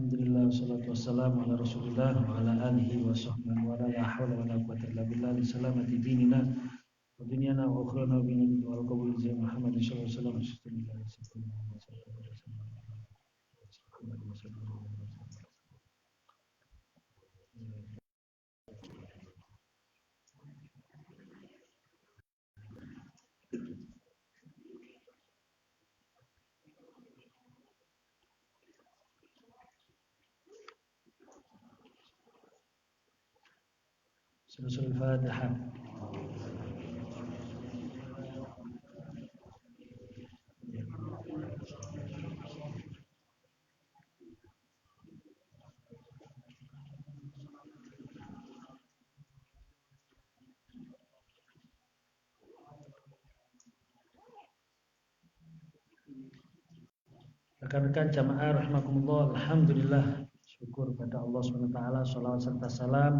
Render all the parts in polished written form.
Alhamdulillah wassalatu wassalamu ala Rasulillah wa ala alihi wa sahbihi wa la haula wa la quwwata illa billah li salamati dinina wa dunyana wa ukhrana bi nabiyyina wa qabul zai Muhammad sallallahu alaihi wasallam. Surah Al-Fatihah. Rekan-rekan jamaah rahimakumullah, alhamdulillah, syukur pada Allah SWT, salawat serta salam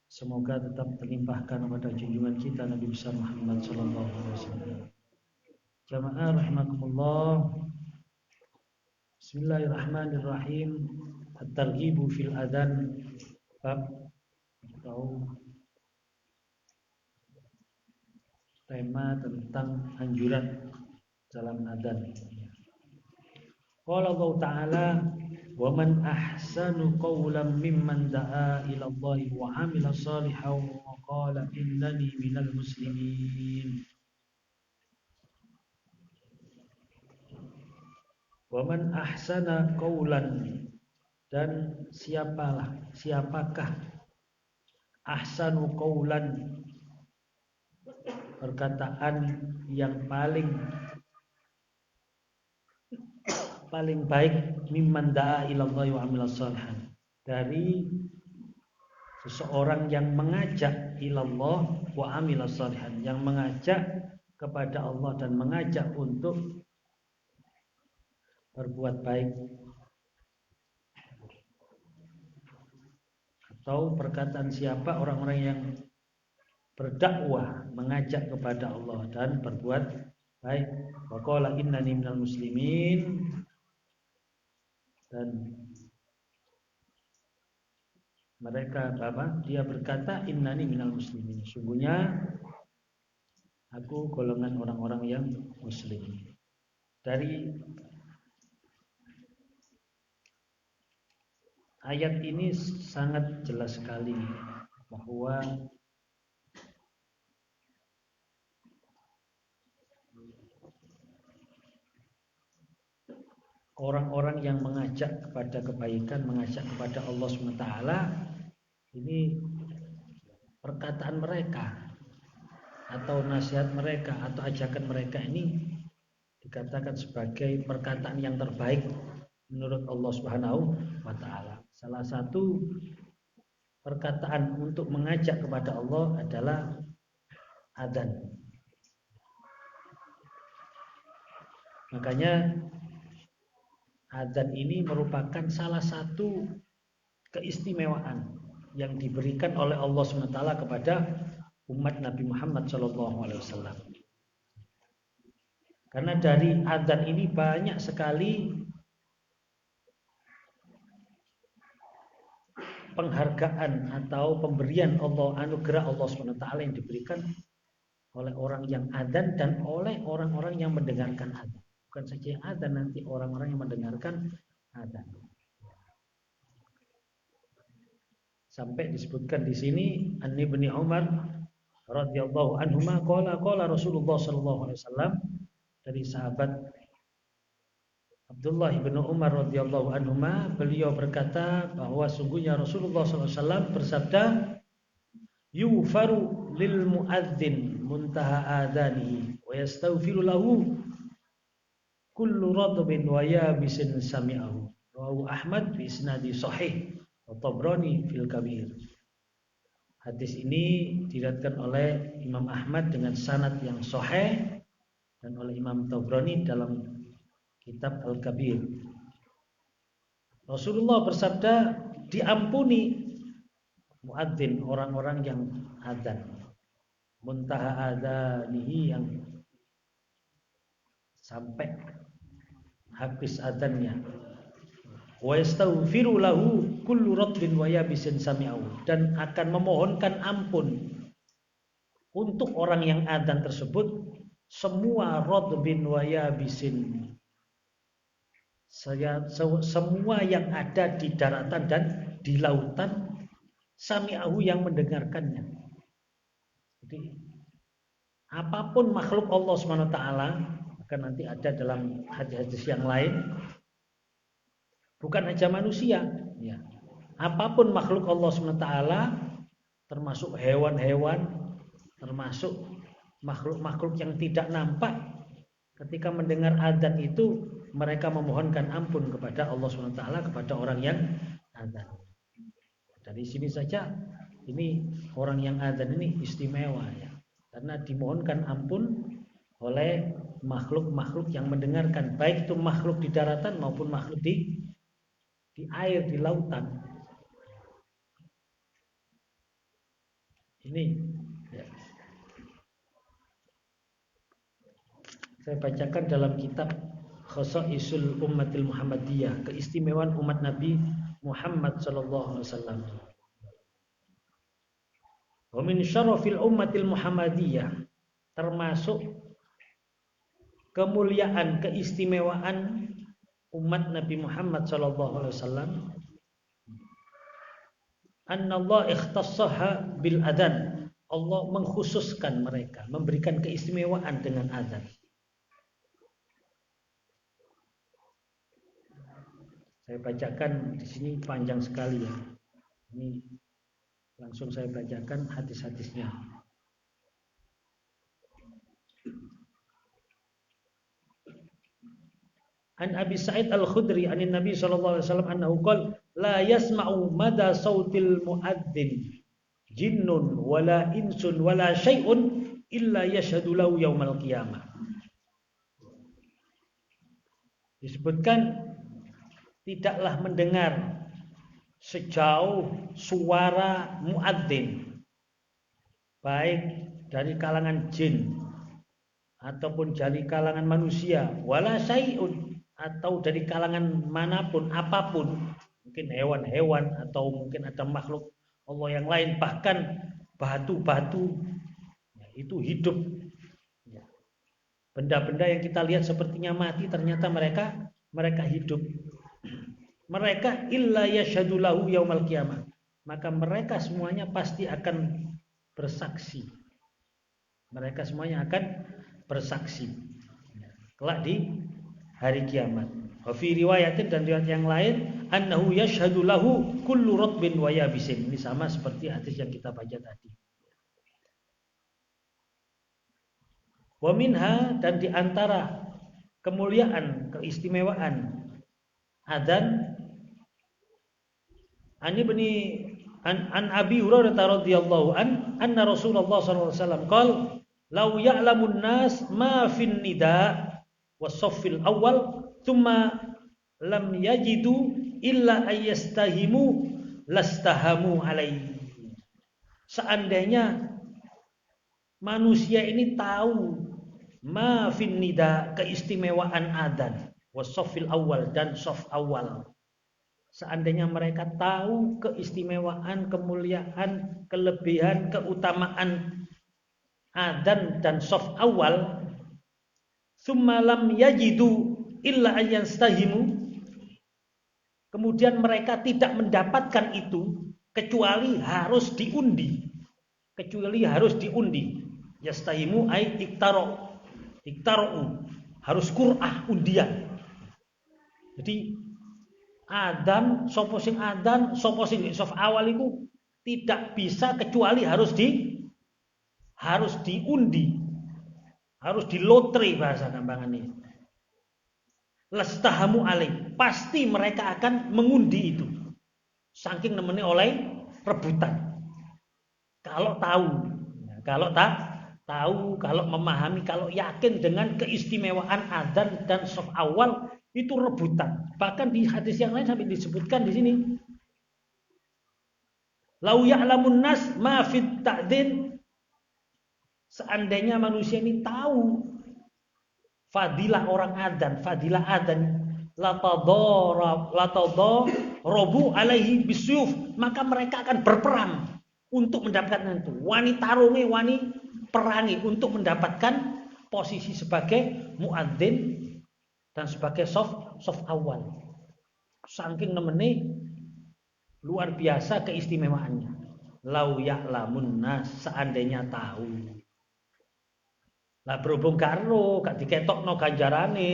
semoga tetap terlimpahkan kepada junjungan kita Nabi besar Muhammad sallallahu alaihi wasallam. Jamaah rahimakumullah, bismillahirrahmanirrahim. At-targhibu fil adzan, bab atau tema tentang anjuran dalam adzan. Qala Allah Ta'ala, wa man ahsanu qawlan mimman da'a ila Allah wa 'amila shalihan wa qala innani minal muslimin. Wa man ahsana qawlan, dan siapakah ahsanu qawlan, perkataan yang paling baik, mimman da'a ilallahi wa amila shalihan, dari seseorang yang mengajak ilallah wa amila shalihan, yang mengajak kepada Allah dan mengajak untuk berbuat baik. Atau perkataan siapa orang-orang yang berdakwah mengajak kepada Allah dan berbuat baik. Wa qala innani minal muslimin, dan mereka dia berkata innani minal muslimin, sungguhnya aku golongan orang-orang yang muslim. Dari ayat ini sangat jelas sekali bahwa orang-orang yang mengajak kepada kebaikan, mengajak kepada Allah SWT, ini perkataan mereka atau nasihat mereka atau ajakan mereka ini dikatakan sebagai perkataan yang terbaik menurut Allah SWT. Salah satu perkataan untuk mengajak kepada Allah adalah adzan. Makanya adzan ini merupakan salah satu keistimewaan yang diberikan oleh Allah SWT kepada umat Nabi Muhammad SAW. Karena dari adzan ini banyak sekali penghargaan atau pemberian Allah, anugerah Allah SWT yang diberikan oleh orang yang adzan dan oleh orang-orang yang mendengarkan adzan. Bukan saja yang adzan, nanti orang-orang yang mendengarkan adzan. Sampai disebutkan di sini an Ibnu Umar radhiyallahu anhuma qala Rasulullah sallallahu alaihi wasallam, dari sahabat Abdullah bin Umar radhiyallahu anhuma, beliau berkata bahwa sungguhnya Rasulullah sallallahu alaihi wasallam bersabda, yufaru lil muadzin muntaha adanihi wa yastaghfiru lahu kullu radbin wa yabisin sami'ahu. Rawahu Ahmad bi isnadi sahih wa Tabrani fil Kabir. Hadis ini diriwayatkan oleh Imam Ahmad dengan sanad yang sahih dan oleh Imam Tabrani dalam kitab Al-Kabir. Rasulullah bersabda, diampuni muadzin, orang-orang yang adzan, muntaha adzanihi, yang sampai habis adzannya, wa yastaghfiru lahu kullu radbin wa yabisin sami'ahu, dan akan memohonkan ampun untuk orang yang adzan tersebut semua radbin wa yabisin, semua yang ada di daratan dan di lautan, sami'ahu yang mendengarkannya. Jadi apapun makhluk Allah SWT, akan nanti ada dalam hadis-hadis yang lain, bukan aja manusia, ya. Apapun makhluk Allah SWT, termasuk hewan-hewan, termasuk makhluk-makhluk yang tidak nampak, ketika mendengar adzan itu mereka memohonkan ampun kepada Allah SWT, kepada orang yang adzan. Dari sini saja ini orang yang adzan ini istimewa, ya, karena dimohonkan ampun oleh makhluk-makhluk yang mendengarkan, baik itu makhluk di daratan maupun makhluk di air, di lautan. Ini, ya, saya bacakan dalam kitab Khosaisul Ummatil Muhammadiyah, keistimewaan umat Nabi Muhammad sallallahu alaihi wasallam. Wa min syarafil ummatil Muhammadiyah, termasuk kemuliaan, keistimewaan umat Nabi Muhammad sallallahu alaihi wasallam, annallahu ikhtassaha bil adzan, Allah mengkhususkan mereka, memberikan keistimewaan dengan adzan. Saya bacakan di sini panjang sekali, ya. Ini langsung saya bacakan hadis-hadisnya. An Abi Sa'id Al-Khudri anin Nabi sallallahu alaihi wasallam annahu qala la yasma'u mada sautil muadzin jinnun wala insun wala syai'un illa yashhadu lahu yaumal qiyamah. Disebutkan tidaklah mendengar sejauh suara muadzin, baik dari kalangan jin ataupun dari kalangan manusia, wala syai'un, atau dari kalangan manapun, apapun, mungkin hewan-hewan atau mungkin ada makhluk Allah yang lain, bahkan batu-batu, ya, itu hidup, ya. Benda-benda yang kita lihat sepertinya mati, ternyata mereka hidup. Mereka illa yashhadu lahu yaumal qiyamah, maka mereka semuanya pasti akan bersaksi. Mereka semuanya akan bersaksi kelak di hari kiamat. Wa fi riwayatin, dan riwayat yang lain, annahu yashhadu lahu kullu ratbin wa yabisin. Ini sama seperti hadis yang kita baca tadi. Wa minha, dan di antara kemuliaan, keistimewaan adzan, an Abi Hurairah radhiyallahu anna Rasulullah sallallahu alaihi wasallam qala law ya'lamun nas ma fin nida was-saffil awal thumma lam yajidu illa ayastahimu lastahamu alaihi. Seandainya manusia ini tahu ma fin nida, keistimewaan adzan, was-saffil awal, dan shaf awal, seandainya mereka tahu keistimewaan, kemuliaan, kelebihan, keutamaan adzan dan shaf awal, tsumma lam yajidu illa ayastahimu, kemudian mereka tidak mendapatkan itu kecuali harus diundi, yastahimu ay iktaru, harus qur'ah, undian. Jadi adzan, sapa sing adzan, sapa sing shaf awal itu tidak bisa kecuali harus diundi, harus dilotre, bahasa gampangan ini. Lastahamu alaih, pasti mereka akan mengundi itu, saking nemene oleh rebutan. Kalau kalau memahami, kalau yakin dengan keistimewaan adzan dan shaf awal, itu rebutan. Bahkan di hadis yang lain sampai disebutkan di sini, lau ya'lamun nas ma fit ta'dzin, seandainya manusia ini tahu fadilah orang adzan, fadilah adzan, latadarabu alaihi bisyuf, maka mereka akan berperang untuk mendapatkan itu. Wani tarunge, wani perangi untuk mendapatkan posisi sebagai muadzin dan sebagai soft awal. Saking nemene luar biasa keistimewaannya. Lau ya'lamun nas, seandainya tahu. Lah berhubung karo gak diketokno ganjarane.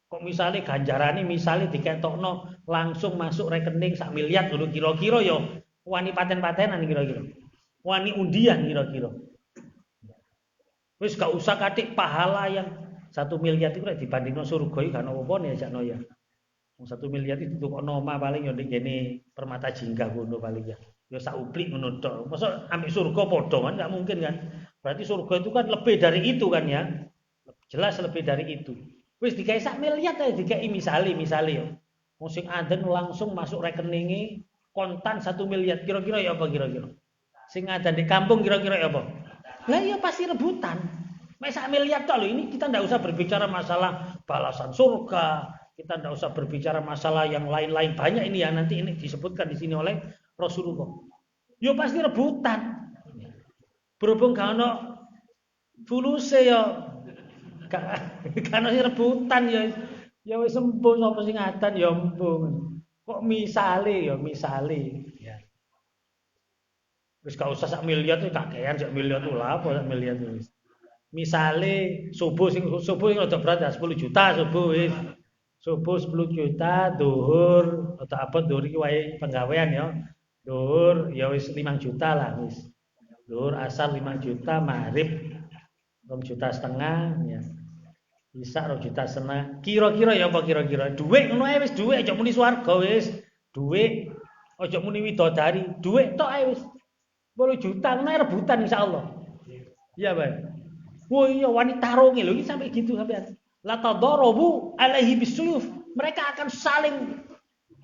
Kok misalnya ganjarane misalnya diketokno langsung masuk rekening 1 miliar dulu kira-kira ya wani paten-patenan kira-kira. Wani undian kira-kira. Wis gak usah katik pahala yang 1 miliar itu dibandingno surga iki gak apa-apa ya jakno ya. 1 miliar itu kok noma paling ya ndek permata jingga ngono paling ya. Ya sak uplik ngono tok. Masa ambil surga padha kan enggak mungkin kan. Berarti surga itu kan lebih dari itu kan ya. Jelas lebih dari itu. Wis digawe 1 miliar ae digawe misale ya. Wong sing aden langsung masuk rekeninge kontan 1 miliar. Kira-kira ya apa kira-kira? Sing aden di kampung kira-kira ya apa? Lah ya pasti rebutan. Mek 1 miliar tok lho, ini kita ndak usah berbicara masalah balasan surga. Kita tidak usah berbicara masalah yang lain-lain banyak ini yang nanti ini disebutkan di sini oleh Rasulullah. Yo pasti rebutan. Berhubung gak ono fuluse ya gak ono rebutan ya wis sembuh sapa sing ngadan ya empung. Kok misale ya. Wis gak usah 1 miliar itu kakean 1 miliar itu lah apa 1 miliar itu. Misale subuh sing rada berat 10 juta subuh wis. Subuh 10 juta, duhur atau apa duhur iki wae penggawean ya. Duhur ya wis 5 juta lah wis. Duhur asar 5 juta, maghrib 2,5 juta ya. Isya 2,5 juta. Kira-kira ya apa kira-kira? Dhuwit ngono ae wis dhuwit aja muni swarga wis. Dhuwit aja muni widodari, dhuwit tok ae wis. 10 juta ngono rebutan insyaallah. Iya, Pak. Wah iya wanita tarunge lho iki sampai gitu sampean. Latadarabu alaihi bisuyuf, mereka akan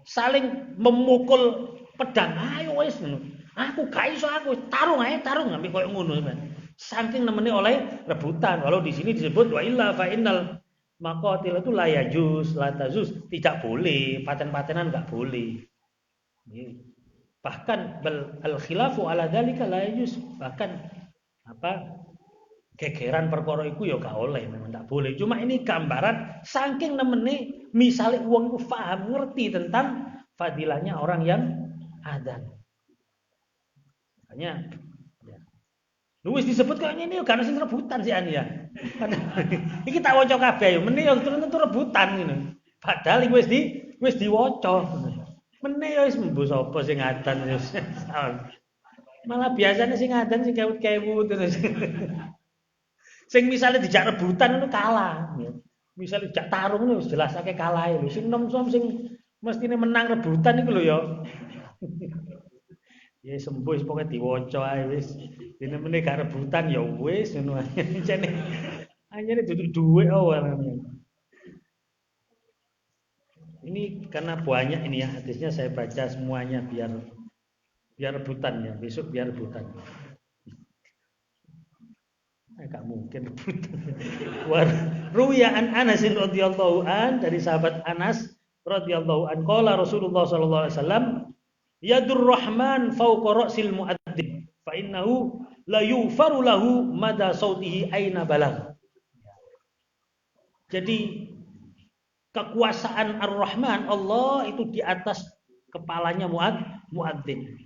saling memukul pedang. Ayo wis ngono. Aku gak iso aku tarung ngambil koyo ngono sampean. Saking nemene oleh rebutan. Walau di sini disebut wa illa fa innal maqatil itu la yajuz, la tazuz, tidak boleh, paten-patenan enggak boleh. Bahkan al khilafu ala dzalika la yajuz, bahkan gegeran perkara iku ya gak oleh, memang tak boleh. Cuma ini gambaran saking nemene misale wong iku paham ngerti tentang fadilahnya orang yang adzan. Makanya ya. Lu wis disebut kayaknya ini gak ono sing rebutan sih an ya. Iki tak waca kabeh yo, meneh yo tentu rebutan ngono. Padahal iku wis diwaca. Meneh yo wis mbuh sapa sing adzan yo. Malah biasanya sing adzan sing kewut-kewut terus. Sing misalnya dijak rebutan itu kalah. Misalnya dijak tarung itu jelas akeh kalah lho. Sing nom-som sing mestine menang rebutan iku lho ya. Ya sembuh pokoke diwaca ae wis. Dene meneh gak rebutan ya wis ngono ae. Anjene duduk dhuwit awalnya. Ini karena banyak ini ya hadisnya saya baca semuanya biar rebutan ya. Besok biar rebutan. Enggak mungkin Ruya an Anas radhiyallahu an, dari sahabat Anas radhiyallahu an, qala Rasulullah sallallahu alaihi wasallam, yadur rahman fawqa ra'sil muadzin fa innahu la yufaru lahu mada sautihi aina balagh. Jadi kekuasaan Ar-Rahman Allah itu di atas kepalanya muadzin.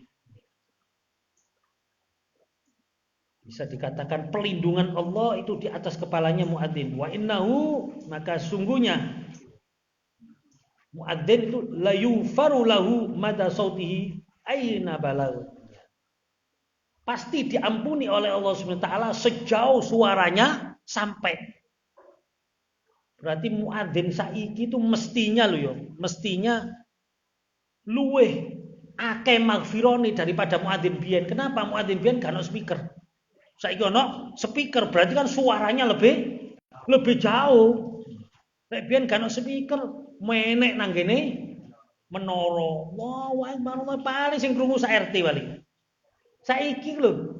Bisa dikatakan pelindungan Allah itu di atas kepalanya muadzin. Wa innahu, maka sungguhnya muadzin itu la yufaru lahu mada sautihi aina balagh. Pasti diampuni oleh Allah Subhanahu wa taala sejauh suaranya sampai. Berarti muadzin saiki itu mestinya lho ya, mestinya luweh akeh maghfirone daripada muadzin biyen. Kenapa? Muadzin biyen gak ono speaker. Saiki ono speaker, berarti kan suaranya lebih jauh. Nek biyen gak ono speaker, menek nang kene menara. Wah, akbar paling sing krungu sak RT paling. Saiki lho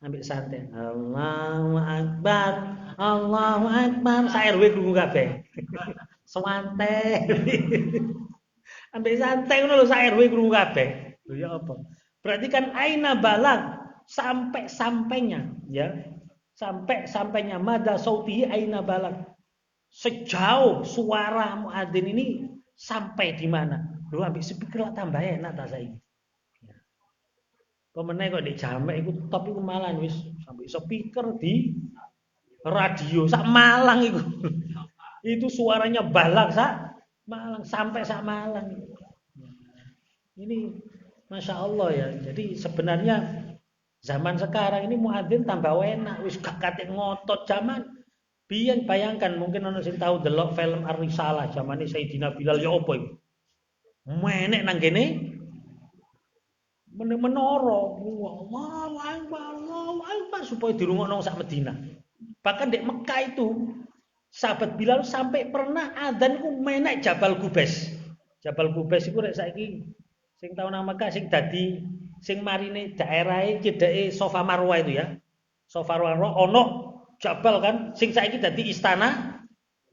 ambek santai. Allahu akbar, Allahu akbar, sak RW krungu kabeh. Santai. Ambek santai ngono lho sak RW krungu kabeh. Lho ya apa? Berarti kan aina balag sampai-sampainya ya. Sampai-sampainya mada sautihi aina balag. Sejauh suara muadzin ini sampai di mana? Lho ambek speaker lah tambah enak ta saiki. Pemenang kok di jamek iku top iku malah wis sampai speaker di radio sak Malang iku. Itu suaranya balag sak Malang sampai sak Malang. Ini Masya Allah ya. Jadi sebenarnya zaman sekarang ini muadzin tambah enak wis gak kate ngotot zaman biyen bayangkan mungkin ana sing tahu delok film Ar-Risalah zamane Sayyidina Bilal ya apa iku. Menek nang kene menara Allahu Akbar supaya dirungokno sak Madinah. Bahkan di Mekah itu sahabat Bilal sampai pernah adzan ku menek Jabal Gubes. Jabal Gubes iku rek saiki sing tau nang Mekah sing dadi sing marine daerahe cedeke Safa Marwah itu ya. Safa Marwah ono jabal kan sing saiki dadi istana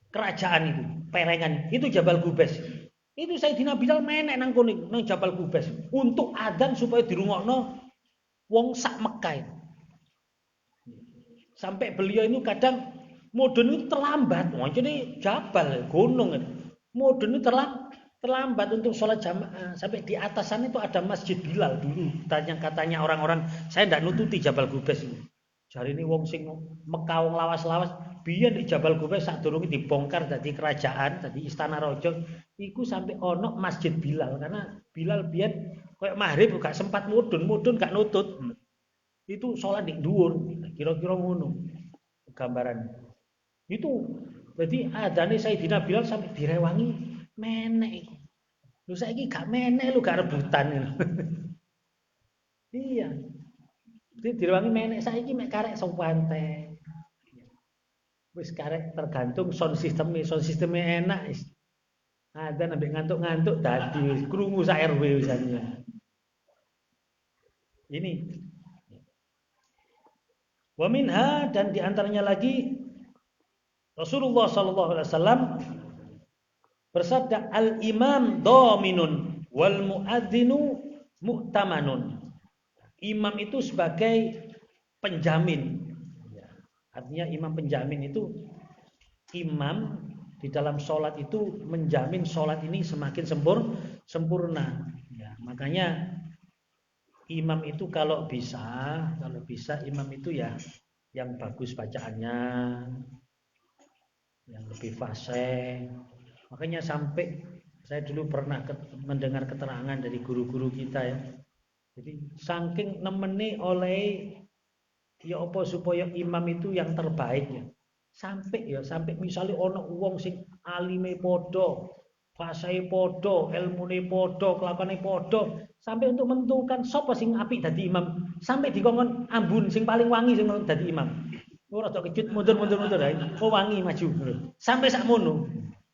kerajaan itu, perengan. Itu Jabal Gubes. Itu Sayyidina Bilal menek nang kono nang Jabal Gubes untuk adzan supaya dirungokno wong sak Mekah. Sampai beliau itu kadang mudun itu terlambat. Maksudnya jabal, gunung. Mudun itu terlambat untuk sholat jamaah. Sampai di atasan itu ada Masjid Bilal dulu. Katanya orang-orang, saya tidak nututi Jabal Gubes ini. Jari ini wong sing Mekah wong lawas-lawas. Biyen di Jabal Gubes saat durung dibongkar dari kerajaan, dari istana raja. Iku sampai ono Masjid Bilal. Karena Bilal biyen kayak maghrib gak sempat mudun gak nutut. Itu sholat di dhuwur, kira-kira ngono gambaran. Itu jadi adane Sayyidina Bilal sampai direwangi menek iku. Lu saiki gak menek lu gak rebutan. Iya. Jadi direwangi menek saiki mek karek sopante. Wis karek tergantung sound sistemnya enak wis. Adzan ambek ngantuk-ngantuk dadi wis krungu sak RW wisane. Ini wa minha dan diantaranya lagi Rasulullah SAW bersabda al-imam dominun wal muadzinu mu'tamanun. Imam itu sebagai penjamin. Artinya imam penjamin itu imam di dalam sholat itu menjamin sholat ini semakin sempurna. Ya, makanya imam itu kalau bisa imam itu ya yang bagus bacaannya, yang lebih fasih. Makanya sampai saya dulu pernah mendengar keterangan dari guru-guru kita ya. Jadi saking nemeni oleh ya apa supaya imam itu yang terbaik ya. Sampai misalnya ono wong sing alime padha, fasih padha, ilmune padha, kelakone padha, sampai untuk menentukan sapa sing apik dadi imam, sampai dikongkon ambun sing paling wangi sing dadi imam. Ora tok kejut mundur ae. Oh wangi maju. Sampai sakmono.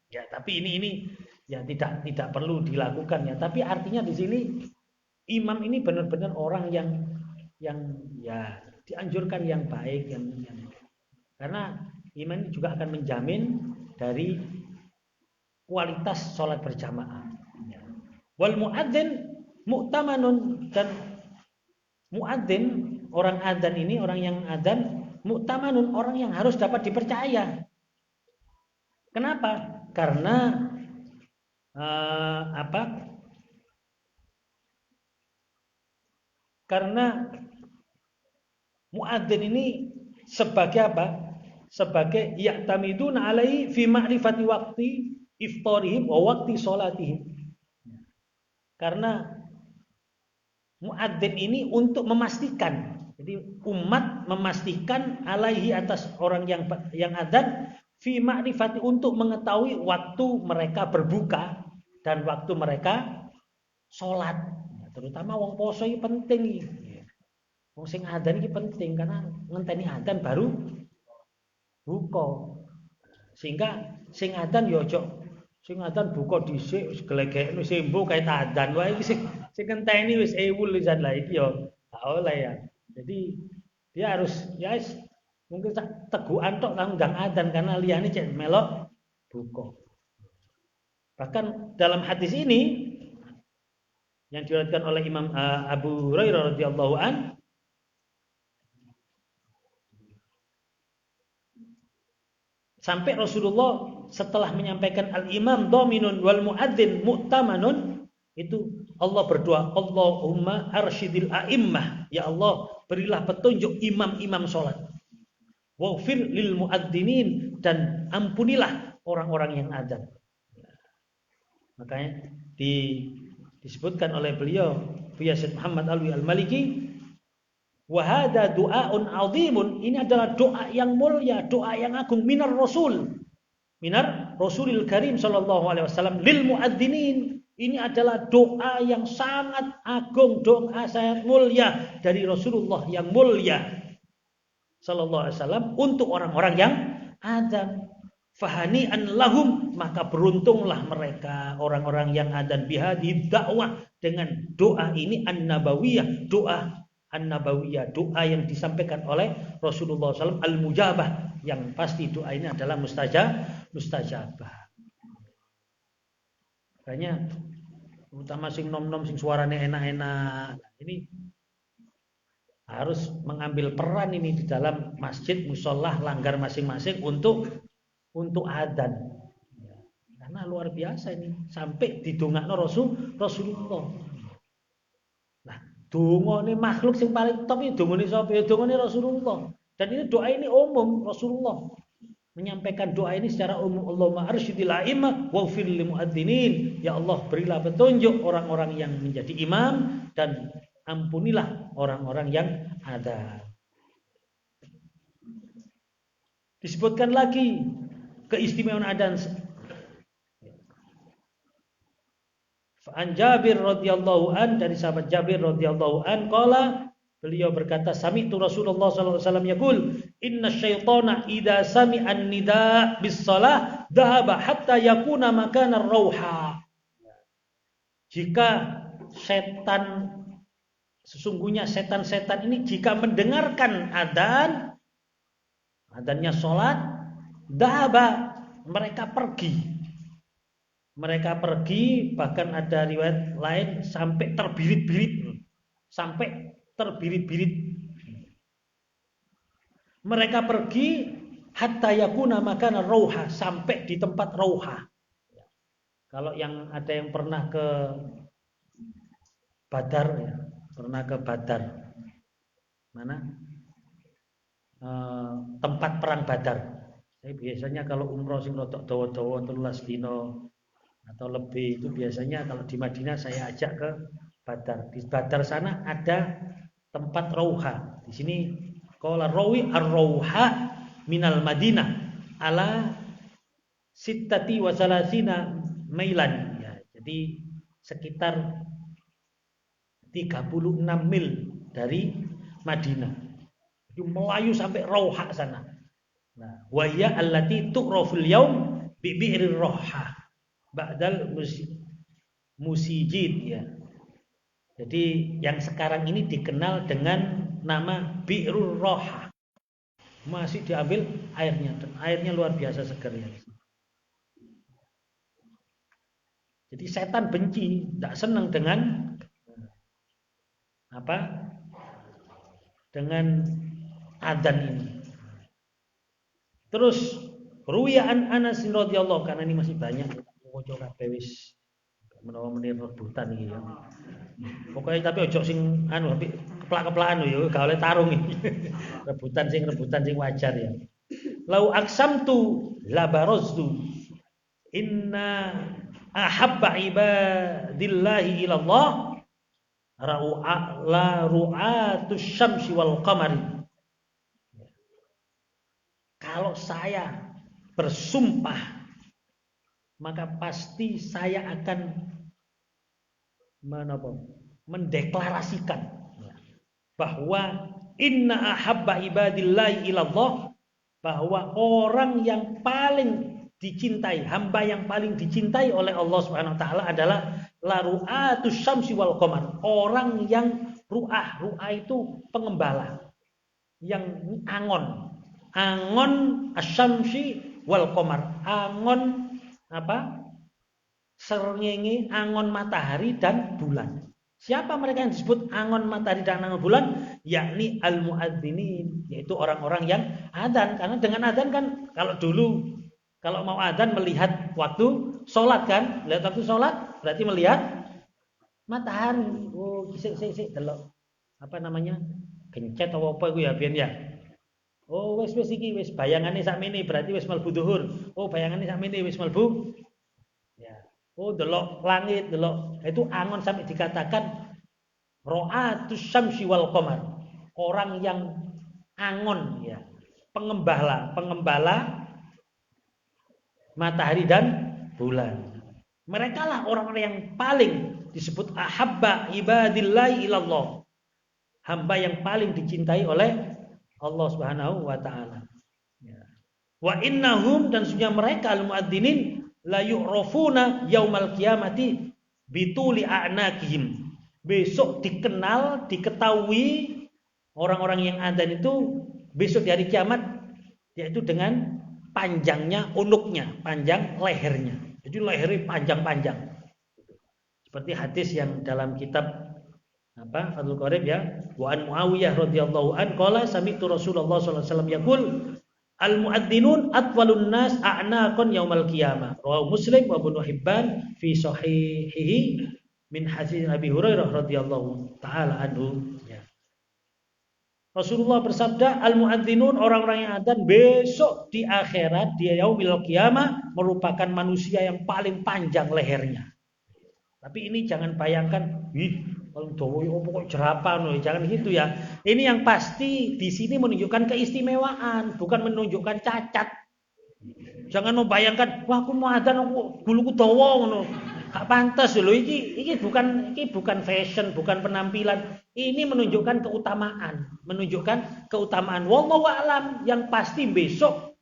Ya, tapi ini ya tidak perlu dilakukan ya. Tapi artinya di sini imam ini benar-benar orang yang ya dianjurkan yang baik yang karena imam ini juga akan menjamin dari kualitas sholat berjamaah. Wal muadzin mu'tamanun dan muadzin orang adzan ini orang yang adzan mu'tamanun orang yang harus dapat dipercaya. Kenapa? Karena Karena muadzin ini sebagai apa? Sebagai ya'tamiduna alaihi fi ma'rifati waqti iftarihim wa waqti sholatihim. Karena muadzin ini untuk memastikan, jadi umat memastikan alaihi atas orang yang adzan fi ma'rifati untuk mengetahui waktu mereka berbuka dan waktu mereka sholat. Terutama wong poso ini penting. Wong sing adzan ini penting karena ngenteni adzan baru buka. Sehingga sing adzan ya ojo sing adzan buka dhisik wis glegekno sembo kait adzan wae iki sing ngenteni wis ewul wisan lah iki ya gak oleh ya. Jadi dia harus ya mungkin tegukan tok kang ndang adzan karena liyane cek melok buka. Bahkan dalam hadis ini yang diriwayatkan oleh Imam Abu Hurairah radhiyallahu an, sampai Rasulullah setelah menyampaikan al-imam dominun wal muadzin mu'tamanun, itu Allah berdoa, Allahumma arsyidil a'immah, ya Allah berilah petunjuk imam-imam sholat, waghfir lil muadzinin, dan ampunilah orang-orang yang adzan. Makanya disebutkan oleh beliau Buya Syed Muhammad Alwi Al-Maliki, wa hadza du'aun 'azimun, ini adalah doa yang mulia, doa yang agung, minar Rasulil Karim sallallahu alaihi wasallam lil muadzinin. Ini adalah doa yang sangat agung, doa sangat mulia dari Rasulullah yang mulia sallallahu alaihi wasallam untuk orang-orang yang adzan. Fahani'an lahum, maka beruntunglah mereka orang-orang yang adzan bihadhi dakwah, dengan doa ini an-nabawiyah, doa an-nabawiyah, doa yang disampaikan oleh Rasulullah SAW, al-mujabah, yang pasti doa ini adalah mustajabah. Makanya utama sing nom-nom sing suaranya enak-enak, ini harus mengambil peran ini di dalam masjid, musolah, langgar masing-masing untuk adzan. Karena luar biasa ini, sampai didongakno Rasulullah. Nah, dongane makhluk sing paling top iki dongane sapa? Ya dongane Rasulullah. Dan ini doa ini umum, Rasulullah menyampaikan doa ini secara umum, Allahumma arsyidil a'immah waghfir lil muadzinin, ya Allah berilah petunjuk orang-orang yang menjadi imam dan ampunilah orang-orang yang adzan. Disebutkan lagi keistimewaan adzan. An Jabir radhiyallahu an, dari sahabat Jabir radhiyallahu an, qala, beliau berkata, sami'tu Rasulullah sallallahu alaihi wasallam yaqul, inna syaitana idza sami'an nida bis shalah dhahaba hatta yakuna makana rauha. Jika setan, sesungguhnya setan-setan ini jika mendengarkan adzannya salat, dhahaba, mereka pergi. Mereka pergi, bahkan ada riwayat lain sampai terbirit-birit. Mereka pergi hatta yakuna makana rauha, sampai di tempat rauha. Kalau yang ada yang pernah ke Badar ya, pernah ke Badar. Mana? Tempat perang Badar. Saya biasanya kalau umroh sing rodok dawa-dawa 13 dino atau lebih, itu biasanya kalau di Madinah saya ajak ke Badar. Di Badar sana ada tempat rauha. Di sini qala rawi ar-rauha minal Madinah ala sittati wa salasina mailan. Ya, jadi sekitar 36 mil dari Madinah. Itu melayu sampai rauha sana. Nah, wa ya allati tu'raful yaum bi bi'rir rauha ba'dal musijid ya. Jadi yang sekarang ini dikenal dengan nama Bi'rur Roha. Masih diambil airnya, dan airnya luar biasa segar ya. Jadi setan benci, tidak senang dengan dengan adzan ini. Terus ruwiyan Anas radhiyallahu, karena ini masih banyak. Ojo kabeh wis menawa menir rebutan iki ya. Pokoke tapi ojo sing keplak-keplakan ya, gak oleh tarung iki. rebutan sing wajar ya. Lau aqsamtu la baraztu inna ahabba ibadillahi ilallah ru'atus syamsi wal qamari. Kalau saya bersumpah, maka pasti saya akan mendeklarasikan bahwa inna ahabba ibadillahi ilallah, bahwa orang yang paling dicintai, hamba yang paling dicintai oleh Allah Subhanahu wa taala adalah la ru'atus syamsi wal qamar, orang yang ru'ah itu pengembala, yang angon asyamsi wal qamar, angon srengenge angon matahari dan bulan. Siapa mereka yang disebut angon matahari dan angon bulan? Yakni al-muadzinin, yaitu orang-orang yang adzan. Karena dengan adzan kan kalau dulu kalau mau adzan melihat waktu sholat kan, melihat waktu sholat berarti melihat matahari. Oh, sik delok. Apa namanya? Gencet atau apa iku ya biyen ya. Oh, wis iki wis bayangane sakmene berarti wis mlebu zuhur. Oh, bayangane sakmene wis mlebu. Ya. Oh, delok langit, delok. Itu angon sampai dikatakan ra'atus syamsi wal qamar. Orang yang angon ya. Pengembala matahari dan bulan. Mereka lah orang-orang yang paling disebut ahabba ibadillahi ilallah. Hamba yang paling dicintai oleh Allah Subhanahu wa taala. Ya. Wa innahum dan sesungguhnya mereka al-muadzinin la yu'rafuna yaumal qiyamati bituli a'naqihim. Besok dikenal, diketahui orang-orang yang adzan itu besok di hari kiamat yaitu dengan panjangnya unuknya, panjang lehernya. Jadi lehernya panjang-panjang. Seperti hadis yang dalam kitab Fathul Qorib ya, wa an Muawiyah radhiyallahu an qala sami'tu Rasulullah sallallahu alaihi wasallam yaqul al muadzzinun atwalun nas a'naqan yaumal qiyamah. Rawahu Muslim wa Ibnu Hibban fi sahihihi min hadis Abi Hurairah radhiyallahu taala anhu ya. Rasulullah bersabda, al-muadzinun orang-orang yang adzan besok di akhirat di yaumil qiyamah merupakan manusia yang paling panjang lehernya. Tapi ini jangan bayangkan, kalau dawa yo kok jerapah no, jangan gitu ya. Ini yang pasti di sini menunjukkan keistimewaan, bukan menunjukkan cacat. Jangan membayangkan, wah aku mau adzan aku buluku dawa ngono. Gak pantas lho iki bukan fashion, bukan penampilan. Ini menunjukkan keutamaan. Wallahu a'lam, yang pasti besok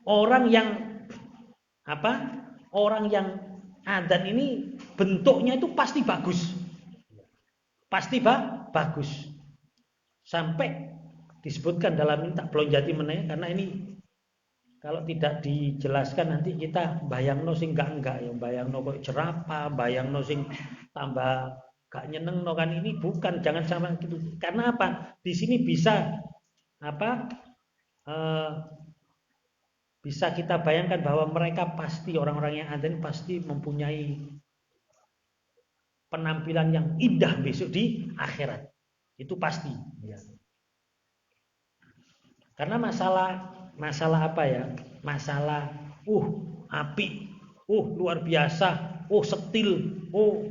orang yang adzan ini bentuknya itu pasti bagus. Pasti bagus. Sampai disebutkan dalam minta pelonjati meneh karena ini kalau tidak dijelaskan nanti kita bayangno sing enggak ya, bayangno kok jerapah, bayangno sing tambah gak nyenengno kan, ini bukan, jangan sama gitu. Karena apa? Di sini bisa bisa kita bayangkan bahwa mereka pasti orang-orang yang adzan pasti mempunyai penampilan yang indah besok di akhirat. Itu pasti ya. Karena masalah apa ya? Masalah api, luar biasa, setil,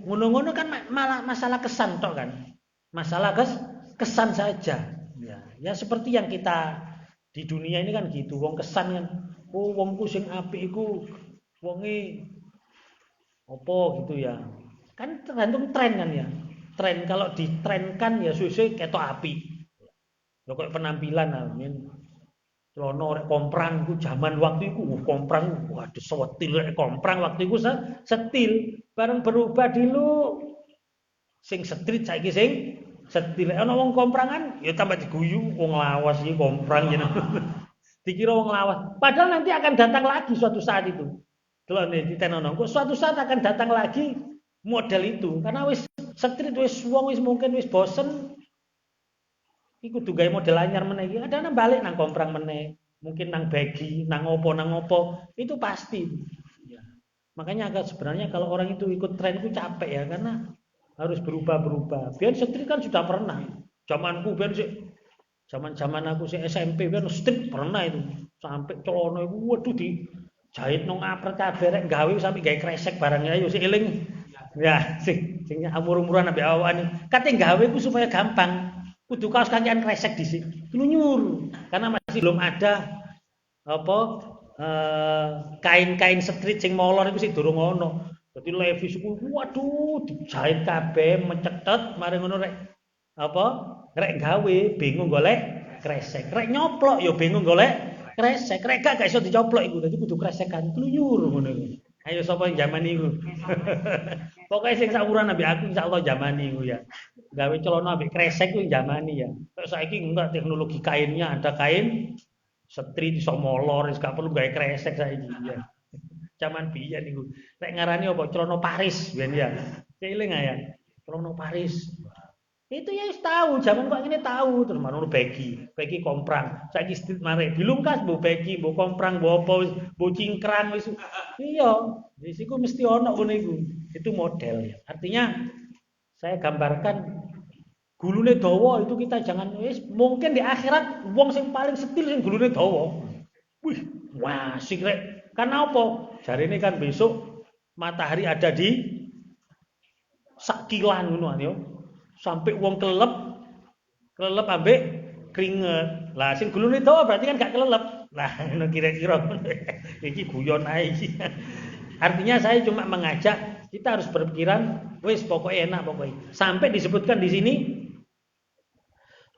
ngono-ngono kan malah masalah kesan tok kan. Masalah kesan saja. Ya seperti yang kita di dunia ini kan gitu, wong kesan kan. Wongku sing apik iku wonge apa gitu ya. Kan tergantung tren kan ya. Tren kalau ditrenkan ya suwe-suwe ketok apik. Ya kok penampilan amin. Celana rek komprang iku zaman waktu iku komprang waduh sewetil rek komprang waktu iku setil bareng berubah dulu sing street saiki sing setil ana wong komprangan ya tambah diguyu wong lawas iki komprang jeneng dikira wong lawas padahal nanti akan datang lagi suatu saat itu delok nek ditenono kok suatu saat akan datang lagi model itu karena wis street wis wong wis mungkin wis bosen. Iku kudu gawe model anyar meneh iki. Ada nang balik nang komprang meneh, mungkin nang bagi, nang opo. Itu pasti. Ya. Makanya agak sebenarnya kalau orang itu ikut tren itu capek ya karena harus berubah-berubah. Biar street kan sudah pernah. Zamanku biar zaman aku si SMP biar street pernah itu. Sampai celana iku waduh dijahit nang apret kabeh rek gawe sampai gawe kresek barangnya yo sik eling. Ya, sing umur-umuran ambek awan. Kate gawe ku supaya gampang. Kudu kaos kakian kresek dhisik. Nyuruh. Karena masih belum ada kain-kain street sing molor iku sik durung ono. Dadi Levi's ku waduh dijahit kabeh mencetet mari ngono rek gawe bingung golek kresek. Rek nyoplok ya bingung golek kresek. Rek gak iso dicoplok iku. Dadi kudu kresekan kluyur ngono iku. Ayo sapa yang zaman iku. Pokoke sing sakuran ambek aku insyaallah zaman iku ya. Gawe celana ambek kresek ku zamani ya. Kok saiki enggak teknologi kainnya ada kain street iso molor, gak perlu gawe kresek saiki ya. Zaman biyen niku. Nek ngarani apa Trono Paris biyen ya. Eling ya. Trono Paris. Itu ya wis tahu, zaman kok ngene tahu terus marono begi komprang. Saiki street mare dilungkas mbok begi, mbok komprang, mbok apa wis mbok cingkrang wis. Iya, wis iku mesti ono ngono iku. Itu model ya. Artinya saya gambarkan gulune dawa itu kita jangan wis mungkin di akhirat wong sing paling setil sing gulune dawa. Wih, wah sik rek. Karena apa? Jarine kan besok matahari ada di sakilan ngono yo. Sampai wong kelelep ambek keringet. Lah sing gulune dawa berarti kan gak kelelep. Lah ngono kira-kira iki guyon ae iki. Artinya saya cuma mengajak kita harus berpikiran wis pokoknya enak pokoknya. Sampai disebutkan di sini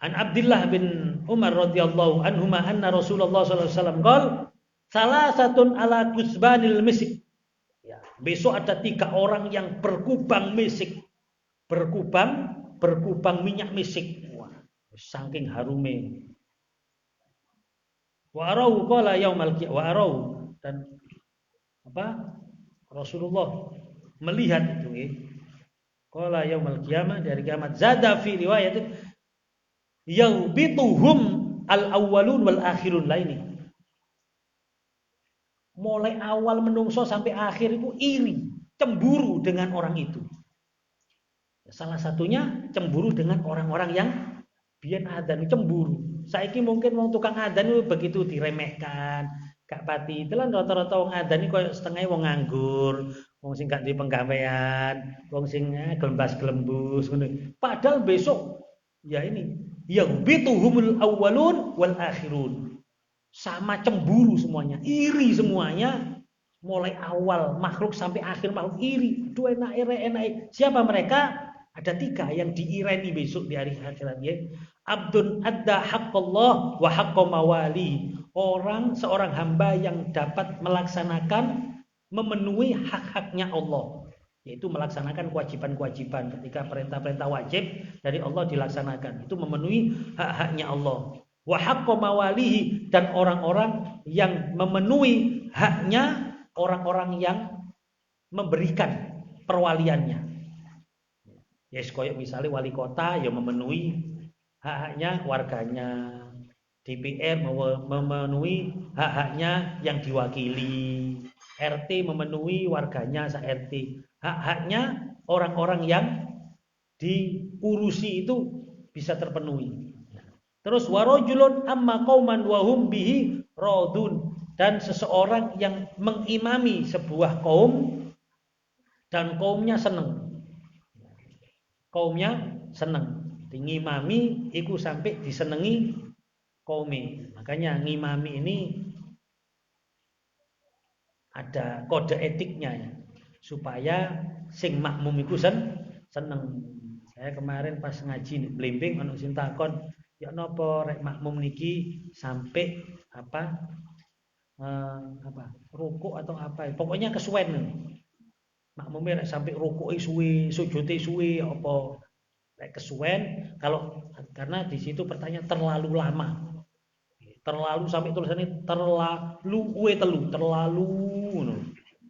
An Abdullah bin Umar radhiyallahu anhuma anna Rasulullah sallallahu alaihi wasallam qol salasatun ala kusbanil misik. Ya, besok ada 3 orang yang berkubang misik. Berkubang minyak misik. Wah, saking harume. Wa arau qala yaumal qiyamah wa arau dan apa? Rasulullah melihat itu qala yaumal qiyamah dari kiamat zada fi riwayat yaubituhum al-awwalun wal akhirun laini. Mulai awal menungso sampai akhir itu iri, cemburu dengan orang itu. Salah satunya cemburu dengan orang-orang yang biyen adzan cemburu. Saiki mungkin wong tukang adzan itu begitu diremehkan, gak pati. Itu lan rata-rata wong adzan iki koyo setengah wong nganggur, wong sing gak duwe penggawean, wong sing glembas-glembus ngono. Padahal besok ya ini yang bituhumul awwalun wal akhirun. Sama cemburu semuanya, iri semuanya. Mulai awal makhluk sampai akhir makhluk iri. Duh enak. Siapa mereka? Ada 3 yang diireni besok di hari akhirat ya. Abdun adda haqqallah wa haqqa mawali. Seorang hamba yang dapat melaksanakan memenuhi hak-haknya Allah. Yaitu melaksanakan kewajiban-kewajiban ketika perintah-perintah wajib dari Allah dilaksanakan. Itu memenuhi hak-haknya Allah. Wa haqqa mawalihi dan orang-orang yang memenuhi haknya orang-orang yang memberikan perwaliannya. Yes, koyok misalnya wali kota yang memenuhi hak-haknya warganya, DPR memenuhi hak-haknya yang diwakili, RT memenuhi warganya se-RT, hak-haknya orang-orang yang diurusi itu bisa terpenuhi. Terus warajulun amma qauman wa hum bihi radun dan seseorang yang mengimami sebuah kaum dan kaumnya senang. Kaumnya senang. Ngimami iku sampai disenengi kaumnya. Makanya ngimami ini ada kode etiknya ya. Supaya sing makmum iku seneng. Saya kemarin pas ngaji nih blimbing ana sing takon, ya napa rek makmum niki sampai rukuk atau apa. Pokoknya kesuwen. Makmumnya sampai rukuki suwi, sujudi suwi apa lek kesuwen karena di situ pertanyaan terlalu lama. Terlalu sampai tulisannya terlalu terlalu ngono.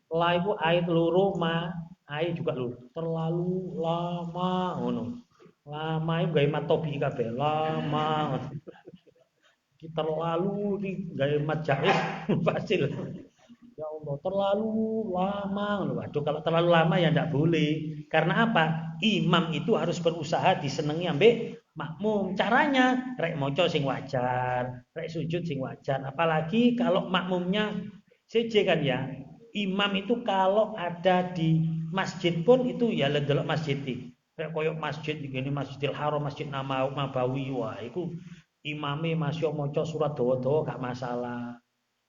La iku ayat loro ma ayat juga lho. Terlalu lama ngono. Lama iku gawe matobi kabeh, lama. Terlalu iki gawe mat jaiz fasil. Ya Allah, terlalu lama. Waduh, kalau terlalu lama ya enggak boleh. Karena apa? Imam itu harus berusaha disenengi ambek makmum. Caranya rek maca sing wajar, rek sujud sing wajar. Apalagi kalau makmumnya CJ kan ya. Imam itu kalau ada di masjid pun itu ya delok masjid iki. Rek koyo masjid iki Masjidil Haram, Masjid Nabawi, wah iku imame masih maca surat dawa-dawa gak masalah.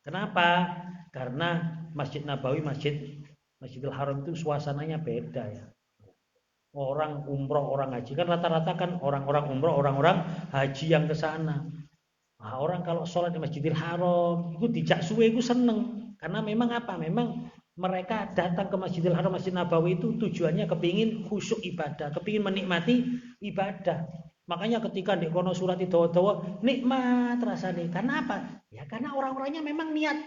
Kenapa? Karena Masjid Nabawi, Masjidil Haram itu suasananya beda ya. Orang umroh, orang haji kan rata-rata kan orang-orang umroh, orang-orang haji yang ke sana. Nah, orang kalau sholat di Masjidil Haram itu dijak suwe itu seneng. Karena memang apa? Memang mereka datang ke Masjidil Haram, Masjid Nabawi itu tujuannya kepingin khusyuk ibadah, kepingin menikmati ibadah. Makanya ketika di kono surat itu nikmat rasanya. Karena apa? Ya karena orang-orangnya memang niat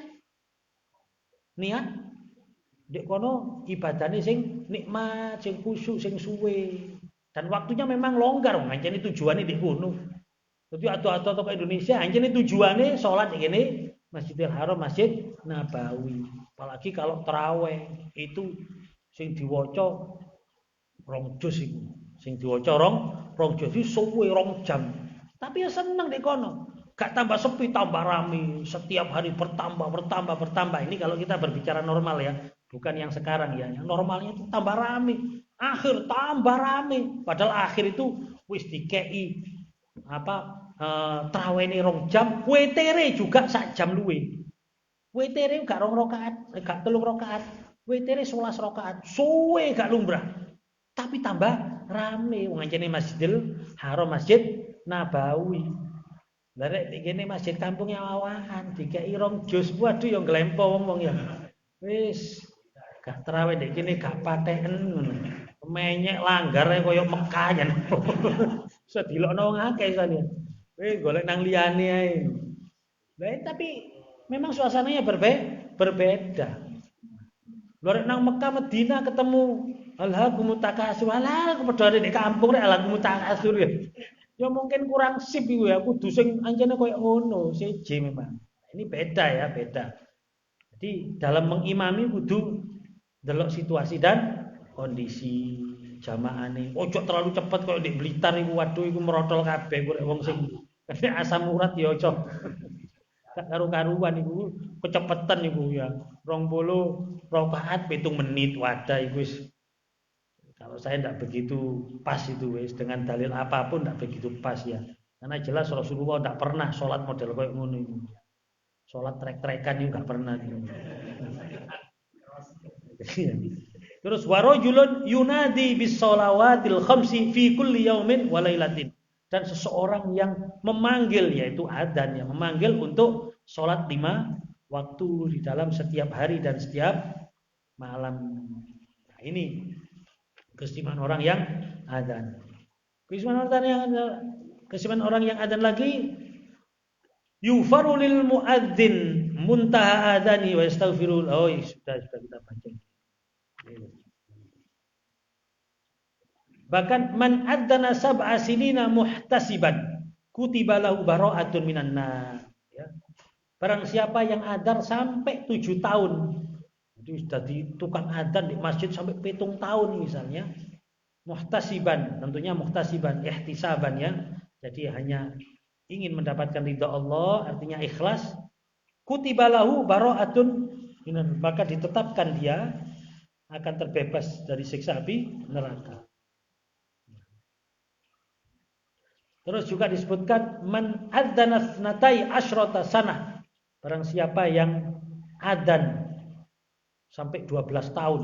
Ndek kono ibadahne sing nikmat, sing khusyuk, sing suwe. Dan waktunya memang longgar, ngancene tujuane ndek kono. Dadi ado-ado ke Indonesia, anjene tujuane salat ngene Masjidil Haram, Masjid Nabawi. Apalagi kalau tarawih itu sing diwaca rong juz iku. Sing diwaca rong juz iki suwe rong jam. Tapi ya seneng di kono. Gak tambah sepi, tambah rame. Setiap hari bertambah. Ini kalau kita berbicara normal ya, bukan yang sekarang ya. Yang normalnya itu tambah rame. Akhir tambah rame. Padahal akhir itu wis dikei trawene rong jam, wetere juga sak jam luwe. Wetere gak rong rakaat, gak 3 rakaat. Wetere 11 rakaat. Suwe gak lumrah. Tapi tambah rame wong anjene Masjidil Haram, Masjid Nabawi. Lah nek kene masjid kampung yang awahan dikeki rong juz, waduh ya nglempo wong ya. Wis gak terawih nek kene gak pateken ngono. Menyek langgar koyo Mekah jan. Sedilokno wong akeh sane. Golek nang liyane ae. Lah tapi memang suasananya berbeda. Lorek nang Mekah Medina ketemu alhaqumut takasur, halal padha nek kampung rek alhaqumut takasur ya. Ya mungkin kurang sip iku ya, kudu sing anjene koyo ngono, siji memang. Ini beda ya, beda. Jadi dalam mengimami kudu delok situasi dan kondisi jamaahane. Ojo terlalu cepet koyo di Blitar iku, waduh iku merotol kabeh kurek wong sing asam urat ya ojo. Gak karu-karuan iku, kecepetan iku ya. 20 rakaat 7 menit wadah iku wis. Kalau saya tidak begitu pas itu wis, dengan dalil apapun tidak begitu pas ya. Karena jelas Rasulullah tidak pernah sholat model kayak ngono itu. Sholat trek-trekan itu nggak pernah. Terus warajulun yunadi bis shalawatil khamsi fi kulli yaumin wa lailatin. Dan seseorang yang memanggil, yaitu adzan, yang memanggil untuk sholat 5 waktu di dalam setiap hari dan setiap malam. Nah, ini keistimewaan orang yang adzan. Keistimewaan orang yang adzan lagi, yufaru lil muadzin muntaha adzani wa yastaghfirul. Oh, sudah kita baca. Bahkan man adzana sab'a sinina muhtasiban kutiba lahu bara'atun minan nar. Ya. Barang siapa yang adzan sampai 7 tahun, jadi sudah di tukang adzan di masjid sampai 7 tahun misalnya, muhtasiban, tentunya muhtasiban, ihtisaban ya. Jadi hanya ingin mendapatkan ridha Allah, artinya ikhlas. Kutibalahu bara'atun minan, maka ditetapkan dia akan terbebas dari siksa api neraka. Terus juga disebutkan man adzana tsnatai asyrata sanah. Barang siapa yang adzan sampai 12 tahun,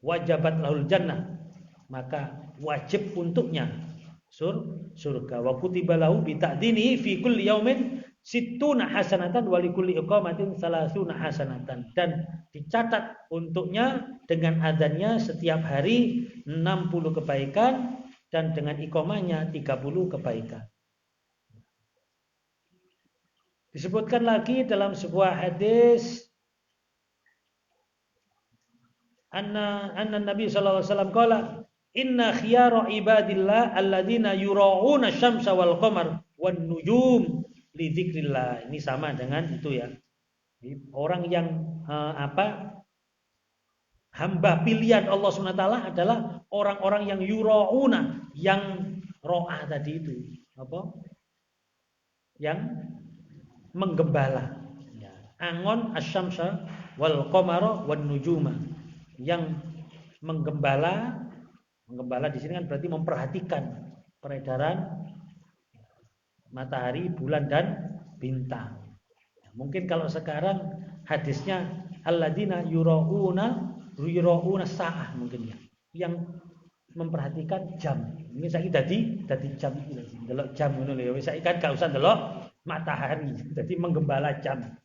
wajabat lahul jannah, maka wajib untuknya surga. Wa kutiba lahu bi ta'dinihi fi kulli yaumin sittuna hasanatan wa li kulli iqamatin salasuna hasanatan. Dan dicatat untuknya dengan adzannya setiap hari 60 kebaikan dan dengan iqamahnya 30 kebaikan. Disebutkan lagi dalam sebuah hadis anna Nabi sallallahu alaihi wasallam qala inna khiyara ibadillah alladzina yura'una syamsa wal qamar wan nujum li dzikrillah. Ini sama dengan itu ya. Orang yang hamba pilihan Allah SWT adalah orang-orang yang yura'una, yang ro'ah tadi itu apa? Yang menggembala. Ya. Angon asyamsa wal qamara wan nujuma. Yang menggembala di sini kan berarti memperhatikan peredaran matahari, bulan dan bintang. Mungkin kalau sekarang hadisnya alladzina yura'una sa'ah mungkin ya. Yang memperhatikan jam. Ini saiki dadi jam iki lho. Delok jam ngono lho ya. Wis saiki kan gak usah delok matahari. Dadi menggembala jam.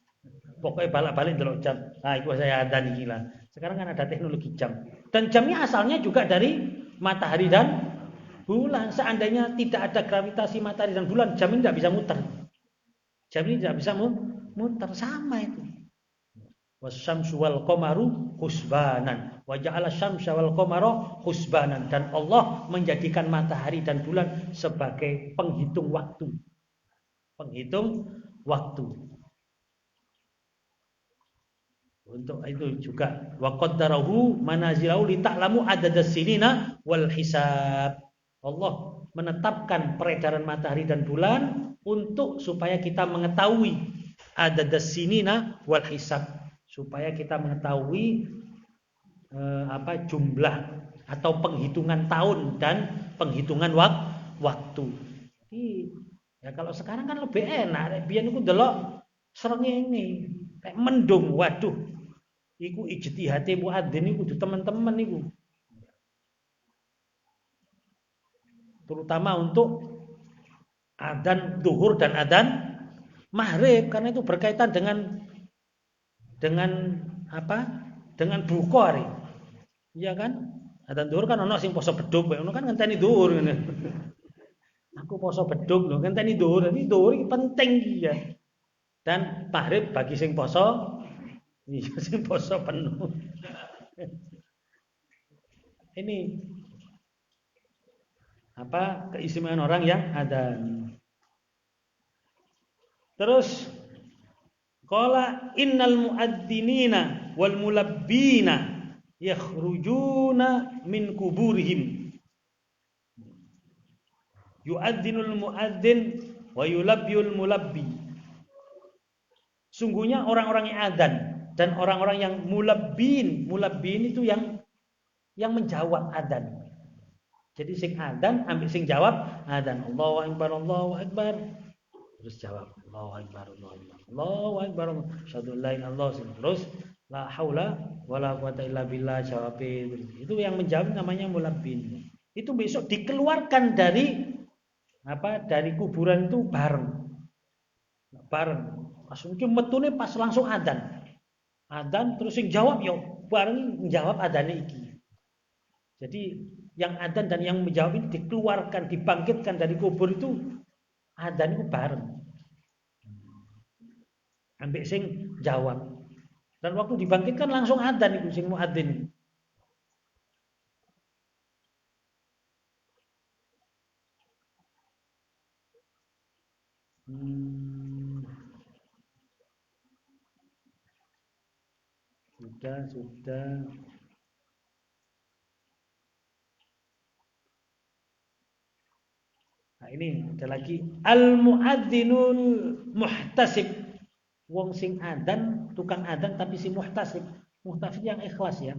Pokoknya balik-balik delok jam. Nah, itu saya adzan iki lah. Sekarang kan ada teknologi jam. Dan jamnya asalnya juga dari matahari dan bulan. Seandainya tidak ada gravitasi matahari dan bulan, jam ini tidak bisa muter. Jam ini tidak bisa muter, sama itu. wasyamsu wal qamaru husbanan wa ja'ala syamsa wal qamara husbanan, dan Allah menjadikan matahari dan bulan sebagai penghitung waktu. Untuk itu juga wa qaddarahu manazilahu li ta'lamu adadas sinina wal hisab. Allah menetapkan peredaran matahari dan bulan untuk supaya kita mengetahui adadas sinina wal hisab, supaya kita mengetahui jumlah atau penghitungan tahun dan penghitungan waktu. Jadi ya kalau sekarang kan lebih enak. Biyen niku ndelok srengenge kayak mendung, waduh. Iku ijtihate muadzin iku kudu teman-teman niku. Terutama untuk adzan zuhur dan adzan maghrib, karena itu berkaitan dengan dengan buka hari. Iya kan? Adzan zuhur kan ono sing poso bedug, ono kan ngenteni zuhur ngene. Aku poso bedug lho, ngenteni zuhur. Ini zuhur iki penting ya. Dan maghrib bagi sing poso, iya sing poso penuh. Ini keistimewaan orang yang adzan. Terus qala innal muadzzinina wal mulabbina yakhrujuna min kuburihim yu'adzinul muadzin wa yulabbiyul mulabbi. Sungguhnya orang-orang yang adzan dan orang-orang yang mulabbin itu yang menjawab adzan. Jadi sing adzan ambil sing jawab adzan. Allahu akbar, Allahu akbar. Terus jawab Allahu akbar, Allahu akbar. Allahu akbar. Asyhadu an la ilaha illallah. Terus la haula wala quwata illa billah, jawab itu yang menjawab namanya mulabbin. Itu besok dikeluarkan dari kuburan itu bareng. Pas mungkin metune pas langsung adzan terus sing jawab yo bareng menjawab adzane iki. Jadi yang adzan dan yang menjawab ini dikeluarkan, dibangkitkan dari kubur itu adzan itu bareng. Ambek sing jawab. Dan waktu dibangkitkan langsung adzan itu sing muadzin. Sudah. Nah ini ada lagi al-muadzinul muhtasib. Wong sing adzan, tukang adzan tapi sing muhtasib. Muhtasib yang ikhlas ya.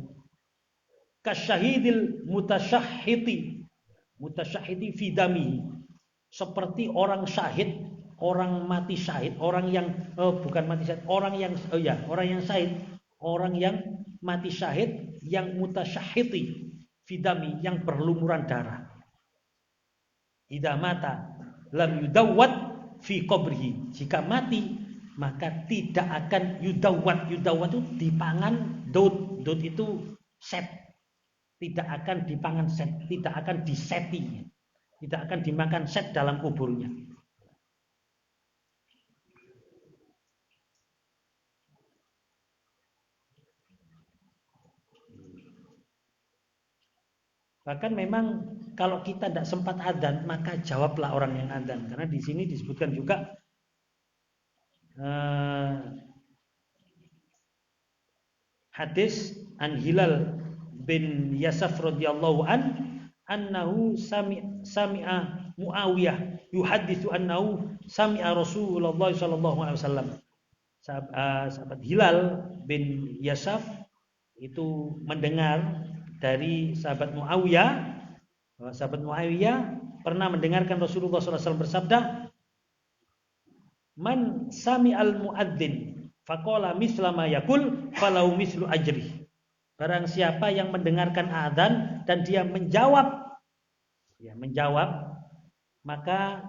Kasyahidil mutasyahhiti fi dami. Seperti orang syahid, orang mati syahid, orang yang bukan mati syahid, orang yang syahid, orang yang mati syahid yang mutasyahhiti fi dami, yang berlumuran darah. Idza mata lam yudawwat fi qabrihi. Jika mati maka tidak akan yudawwat. Yudawwat itu dipangan daud. Daud itu set. Tidak akan dipangan set, tidak akan diseti. Tidak akan dimakan set dalam kuburnya. Bahkan memang kalau kita tidak sempat adzan, maka jawablah orang yang adzan. Karena di sini disebutkan juga hadis an Hilal bin Yasaf radhiyallahu annahu sami'a Muawiyah yuhaditsu annahu sami'a Rasulullah sallallahu alaihi wasallam. Sahabat Hilal bin Yasaf itu mendengar dari sahabat Muawiyah, bahwa sahabat Muawiyah pernah mendengarkan Rasulullah SAW bersabda, "Man sami'al muadzin faqala misla ma yaqul falahu mislu ajri." Barang siapa yang mendengarkan adzan dan dia menjawab, maka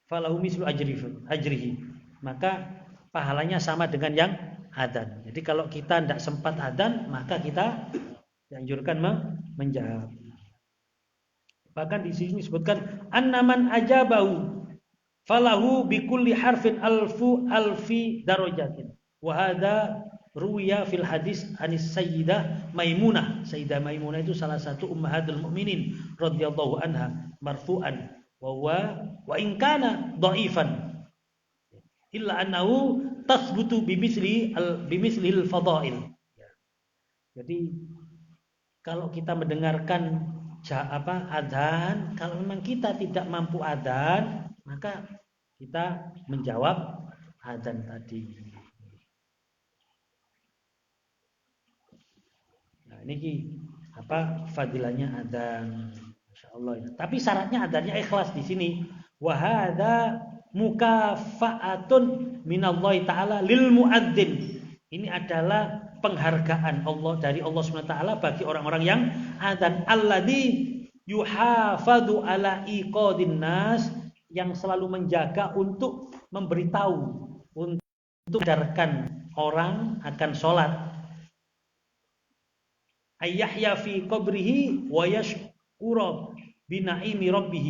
falahu mislu ajrihi. Maka pahalanya sama dengan yang adzan. Jadi kalau kita tidak sempat adzan, maka kita dianjurkan menjawab. Bahkan di sini disebutkan annaman ajabahu falahu bikulli harfin alfi darajatin. Wa hadza ruwiya fil hadis anis Sayyidah Maimunah. Sayyidah Maimunah itu salah satu ummahatul mukminin radhiyallahu anha marfu'an wa in kana dhaifan illa annahu tasbutu bimislil fadail. Jadi kalau kita mendengarkan adzan, kalau memang kita tidak mampu adzan, maka kita menjawab adzan tadi. Nah, ini fadilahnya adzan. Masyaallah ya. Tapi syaratnya adzannya ikhlas di sini. Wa hadza mukafaatun minallahi taala lil muadzin. Ini adalah penghargaan Allah dari Allah SWT bagi orang-orang yang adzan, alladzi yuhafadu ala iqadin nas, yang selalu menjaga untuk memberitahu, untuk mengajarkan orang akan sholat. Ayyahya fi qabrihi wa yashkura binaimi rabbih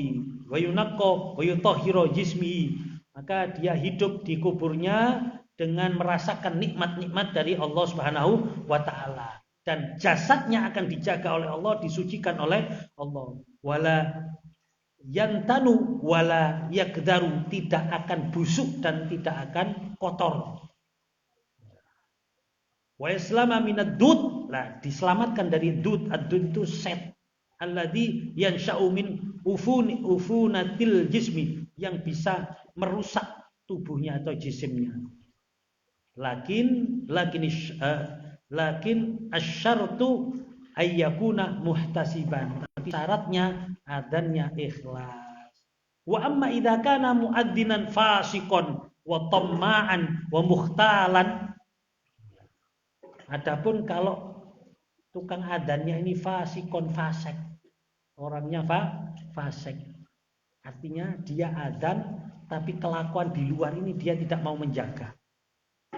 wa yunaqqa wa yutahhira jismihi. Maka dia hidup di kuburnya dengan merasakan nikmat-nikmat dari Allah Subhanahu wa taala, dan jasadnya akan dijaga oleh Allah, disucikan oleh Allah. Wala yantanu wala yakdaru, tidak akan busuk dan tidak akan kotor. Wa islama minad dud, lah diselamatkan dari dud. Ad-dud itu set alladzi yansha'u min ufunatil jismi, yang bisa merusak tubuhnya atau jisimnya. Lakin asyartu ayyakuna muhtasiban, tapi syaratnya adzannya ikhlas. Wa amma idza kana muaddzinan fasiqon wa tamma'an wa mukhtalan, adapun kalau tukang adzannya ini fasikon, fasik, orangnya fasik, artinya dia adzan tapi kelakuan di luar ini dia tidak mau menjaga.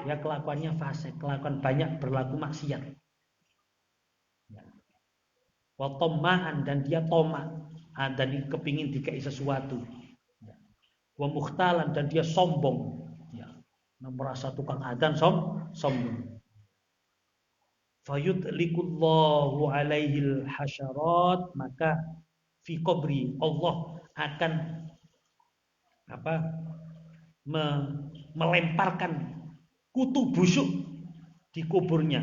Ya, kelakuannya fasik, kelakuan banyak berlaku maksiat. Ya. Wa tamma'an, dan dia tomak, dan kepingin dikai sesuatu. Ya. Wa mukhtalan, dan dia sombong. Ya. Merasa tukang adzan sombong. Fayudlikullahu alaihil hasyarat, maka fi qabri, Allah akan melemparkan kutu busuk di kuburnya.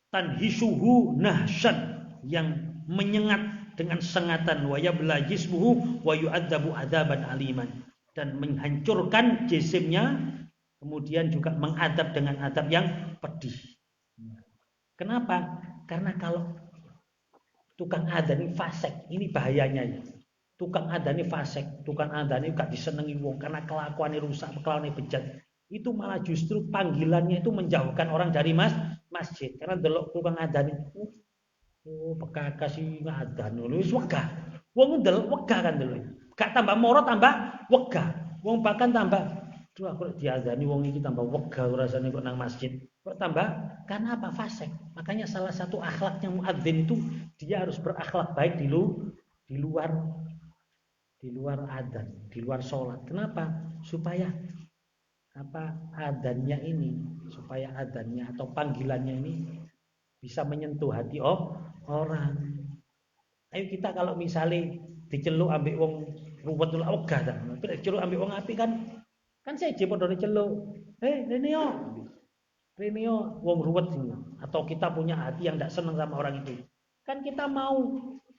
Tanhisuhu nahsyan, yang menyengat dengan sengatan. Wa yabla jismuhu wa yu'adzabu adzaban aliman, dan menghancurkan jisimnya, kemudian juga mengadab dengan adab yang pedih. Kenapa? Karena kalau tukang adzan ini fasik, ini bahayanya ya. Tukang adzan ini fasik, tukang adzan ini gak disenengi wong karena kelakuannya rusak, kelakuannya bejat. Itu malah justru panggilannya itu menjauhkan orang dari masjid. Karena delok tukang adzan itu, pekakas sing adzan lho wis wegah. Wong ndelok wegah kan delok. Gak tambah moro tambah wegah. Wong bahkan tambah, duh aku diadzani wong iki tambah wegah rasane kok nang masjid. Kok tambah? Karena apa? Fasik. Makanya salah satu akhlaknya muadzin itu dia harus berakhlak baik di luar adzan, di luar sholat. Kenapa? Supaya adzannya ini, supaya adzannya atau panggilannya ini bisa menyentuh hati orang. Ayo kita kalau misalnya diceluk ambek wong ruwet lho wegah ta. Diceluk ambek wong apik kan seje padha diceluk. Rene yo wong ruwet sini. Atau kita punya hati yang tidak senang sama orang itu. Kan kita mau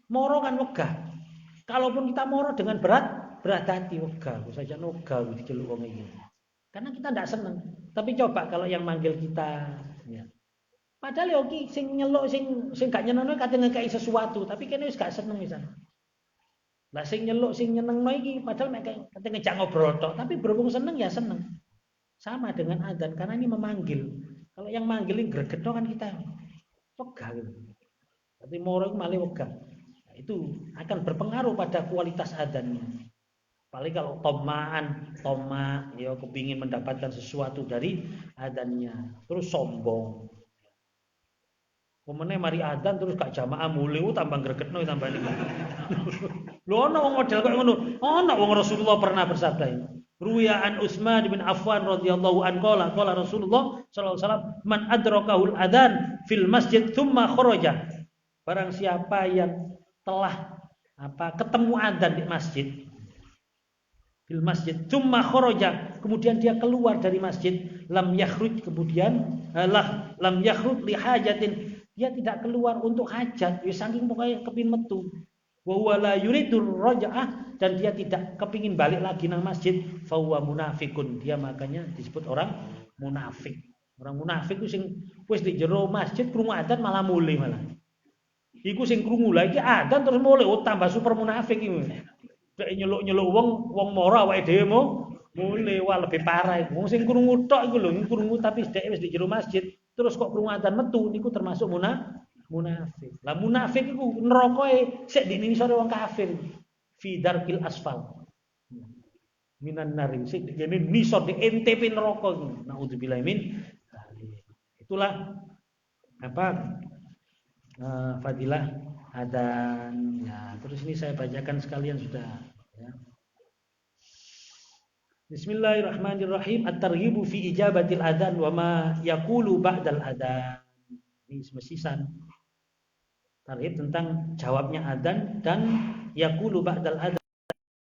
moro kan wegah. Kalaupun kita moro dengan berat hati, wegah, saja wegah diceluk wong iki. Karena kita tidak senang. Tapi coba kalau yang manggil kita, ya. Padahal yo ki sing nyeluk sing gak nyenengno katene ngekeki sesuatu, tapi kene wis gak seneng misan. Lah sing nyeluk sing nyenengno iki padahal mek katene ngejak ngobrol tok, tapi berhubung seneng ya seneng. Sama dengan adzan, karena ini memanggil. Kalau yang manggil ini gregetno kan kita wegah gitu. Tapi moro malah wegah. Itu akan berpengaruh pada kualitas adzannya. Paling kalau tomak, ya kepingin mendapatkan sesuatu dari adzannya, terus sombong. Pemene mari adzan terus gak jamaah mulih tambah gregetno tambah niku. Lho ana wong model kok ngono. Ana wong Rasulullah pernah bersabda ini. Ruya an Utsman bin Affan radhiyallahu anhu qala Rasulullah sallallahu alaihi wasallam man adrakahul adzan fil masjid tsumma kharaja. Barang siapa yang telah ketemu adzan di masjid fil masjid tsumma kharaja, kemudian dia keluar dari masjid, lam yakhruj lam yakhruj li hajatin, dia tidak keluar untuk hajat, ya saking pokoknya kepin metu. Wa huwa la yuridur raja'ah, dan dia tidak kepingin balik lagi nang masjid, fa huwa munafikun, dia makanya disebut orang munafik. Orang munafik ku sing wis di jero masjid krungu adzan malah mulih malah. Iku sing krungu lagi adzan terus mulih, tambah super munafik iku. Dek nyeluk-nyeluk wong moro awake dhewe mulih, wah lebih parah iku. Wong sing krungu tok iku lho, krungu tapi dek wis di jero masjid, terus kok krungu adzan metu niku termasuk munafik. Lah munafik iku nerokoe sik dikne sore wong kafir. Fi darkil asfal. Minan nar sik dikene nisor di NTP neraka iku. Nauzubillahi min. Itulah fadilah adzan. Ya, terus ini saya bacakan sekalian sudah ya. Bismillahirrahmanirrahim. At-targhibu fi ijabatil adzan wa ma yaqulu ba'dal adzan. Ini semesisan tarhib tentang jawabnya adzan dan yaqulu ba'dal adzan.